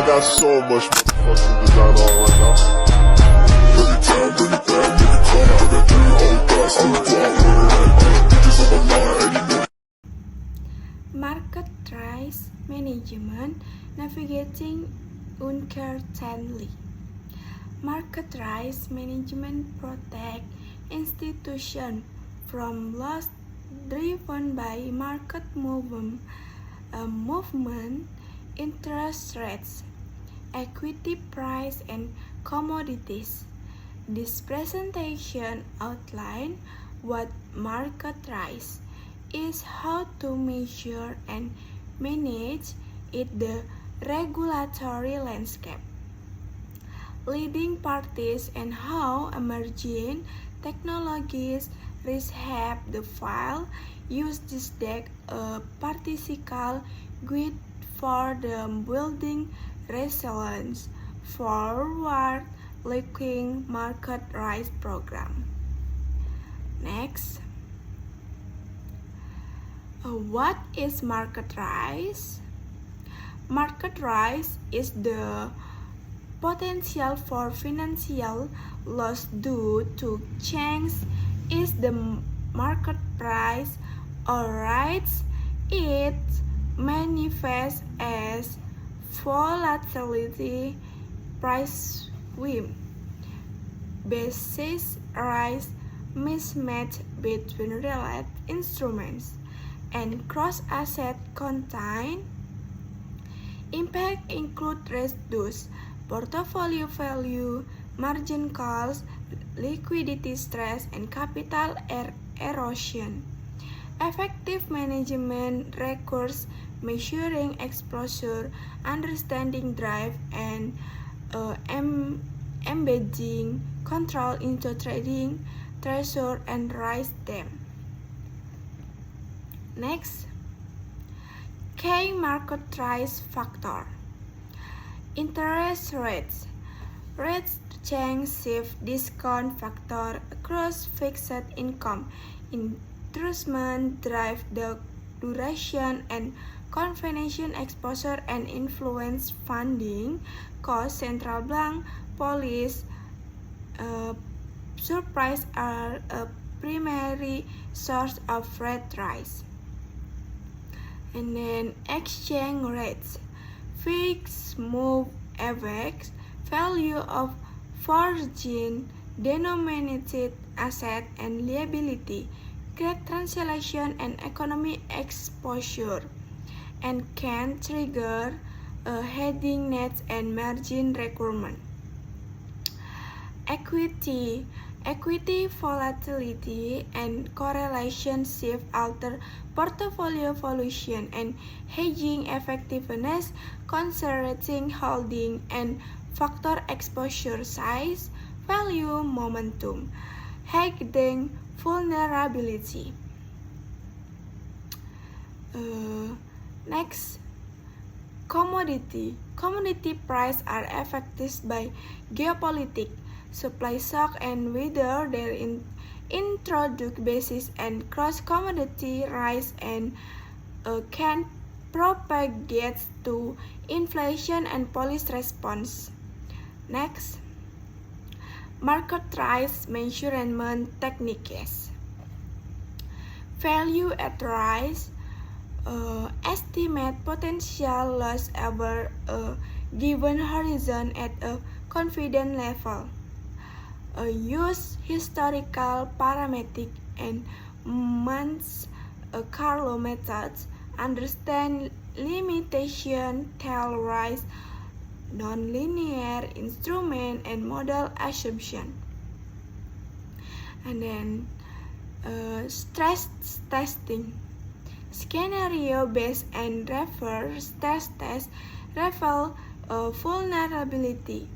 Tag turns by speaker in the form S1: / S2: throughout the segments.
S1: got so much motherfucking design on right now. Every time, bring it back, make it come. I got 3 old thoughts, I'm the block with it. Bitches on my line, and you know.
S2: Market risk management, navigating uncertainty. Market risk management protects institutions from loss driven by market movement, interest rates, equity price, and commodities. This presentation outlines what market risk is, how to measure and manage it, the regulatory landscape, leading parties, and how emerging technologies reshape the file. Use this deck a practical guide for the building resilience forward-looking market risk program. Next, what is market risk? Market risk is the potential for financial loss due to change in the market price or rates. It manifests as volatility, price swing, basis risk, mismatch between related instruments, and cross-asset contain. Impact include reduced portfolio value, margin calls, liquidity stress, and capital erosion. Effective management requires measuring exposure, understanding drive, and embedding control into trading treasure and raise them. Next, key market risk factor. Interest rates. Rates change shift discount factor across fixed income. Instrument drive the duration and convention exposure and influence funding costs. Central bank policy surprise are a primary source of rate rise. And then exchange rates. Fixed move effects value of foreign denominated asset and liability, create translation and economic exposure, and can trigger a hedging nets and margin requirement. Equity volatility and correlation shift alter portfolio evolution and hedging effectiveness, concentrating holding and factor exposure size, value, momentum, hedging vulnerability. Next, commodity price are affected by geopolitics, supply shock, and whether their introduce basis and cross commodity rise and can propagate to inflation and policy response. Next, market risk measurement techniques. Value at risk. Estimate potential loss over a given horizon at a confidence level. Use historical parametric and Monte Carlo methods. Understand limitation, tail rise, nonlinear instrument, and model assumption. And then stress testing. Scenario based and reverse stress test reveal vulnerability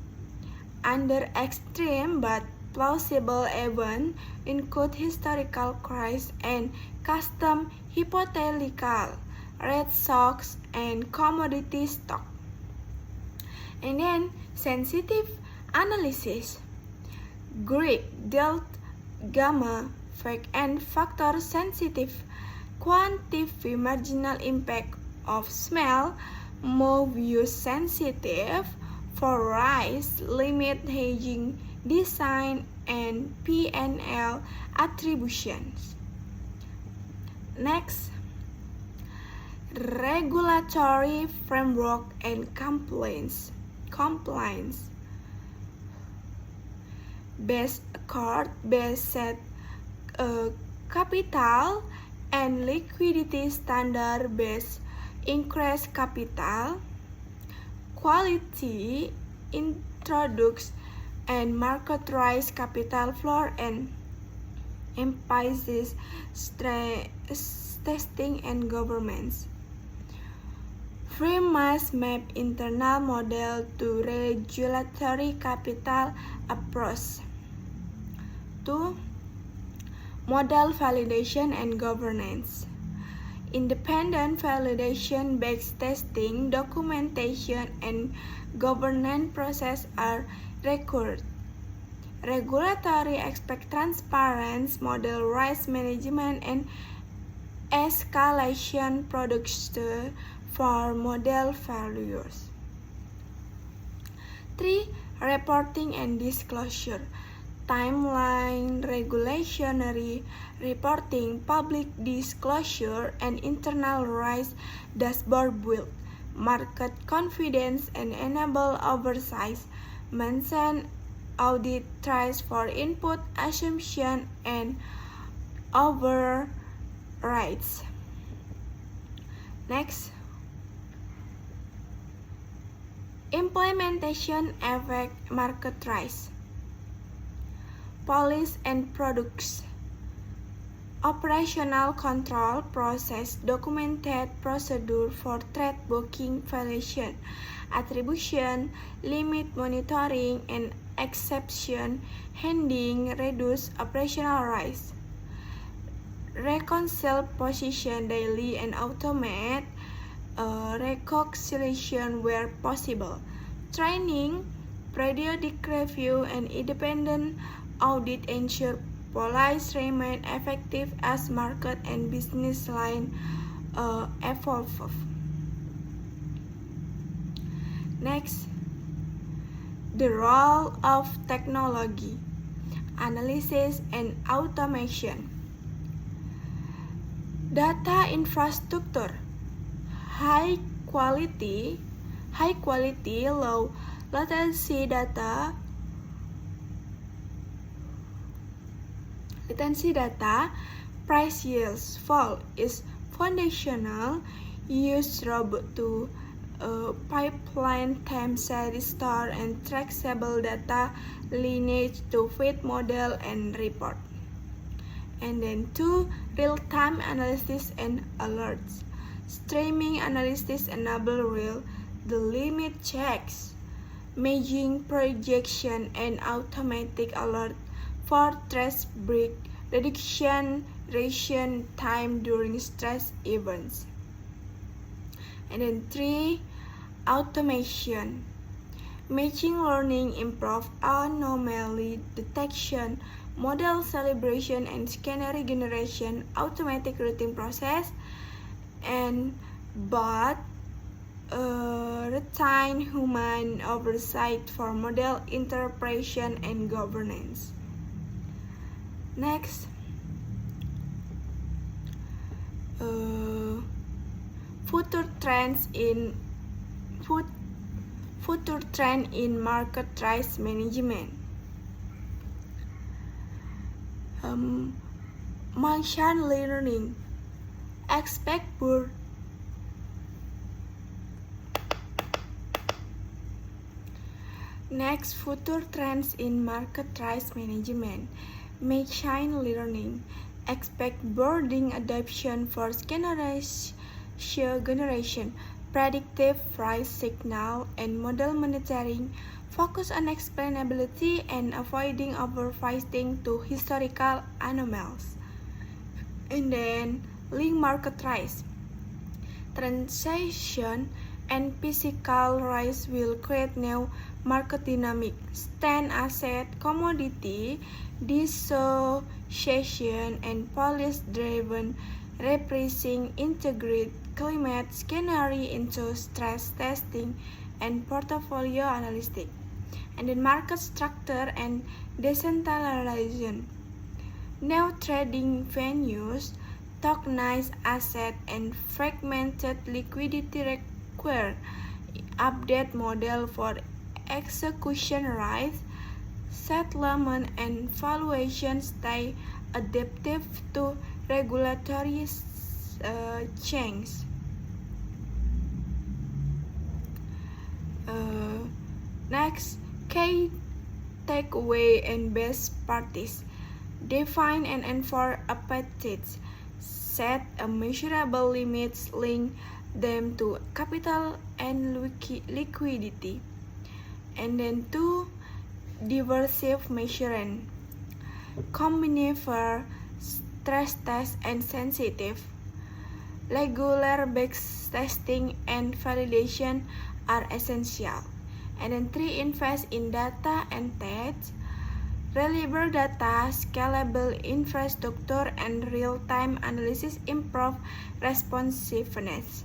S2: under extreme but plausible events, include historical crises and custom hypothetical rate shocks and commodity stock. And then sensitive analysis. Greek, delta, gamma, fake, and factor sensitive. Quantify marginal impact of small move use sensitive for rice, limit hedging, design, and P&L attributions. Next, regulatory framework and compliance. Based accord, based set capital and liquidity standard based increase capital, quality introduce and market rise capital floor and emphasizes testing and governance. Free must map internal model to regulatory capital approach. 2. Model validation and governance. Independent validation-based testing, documentation, and governance process are required. Regulatory expect transparency, model risk management, and escalation procedure for model failures. 3. Reporting and disclosure. Timeline, regulatory reporting, public disclosure, and internal risk dashboard build market confidence and enable oversight. Mention audit trace for input, assumption, and overrides. Next, implementation effect market rise. Policy and products. Operational control process, documented procedure for trade booking, valuation, attribution, limit monitoring, and exception handling, reduce operational risk. Reconcile position daily and automate reconciliation where possible. Training, periodic review, and independent audit ensure policies remain effective as market and business line evolve. Next, the role of technology, analysis, and automation. Data infrastructure, high quality, low latency data. Price yields fall is foundational. Use robot to pipeline time series store and traceable data lineage to fit model and report. And then 2. Real-time analysis and alerts. Streaming analysis enable the limit checks, matching projection, and automatic alert for stress break reduction time during stress events. And then 3. Automation. Machine learning improve anomaly detection, model calibration, and scanner generation, automatic routing process, and but retain human oversight for model interpretation and governance. Next, future trend in market risk management. Machine learning expect poor. Next, future trends in market risk management. Machine learning expect boarding adoption for generation, predictive price signal, and model monitoring. Focus on explainability and avoiding overfitting to historical anomalies. And then link market risk. Transaction and physical risk will create new market dynamic. Stand asset, commodity, dissociation, and policy-driven reprising integrate climate scenario into stress testing and portfolio analytics, and then market structure and decentralization. New trading venues, tokenized asset, and fragmented liquidity require update model for execution rights, settlement, and valuation stay adaptive to regulatory change. Next, key takeaway and best practice. Define and enforce appetites. Set a measurable limits, link them to capital and liquidity. And then 2, diversive measuring. Combine for stress test and sensitive. Regular backtesting and validation are essential. And then 3, invest in data and tech. Reliable data, scalable infrastructure, and real-time analysis improve responsiveness.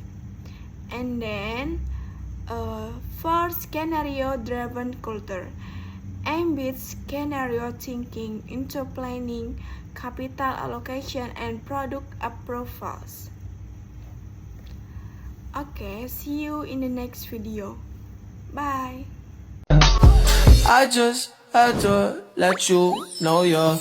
S2: And then 4, scenario-driven culture. Embed scenario thinking into planning, capital allocation, and product approvals. Okay, see you in the next video. Bye.
S3: I just had to let you know you're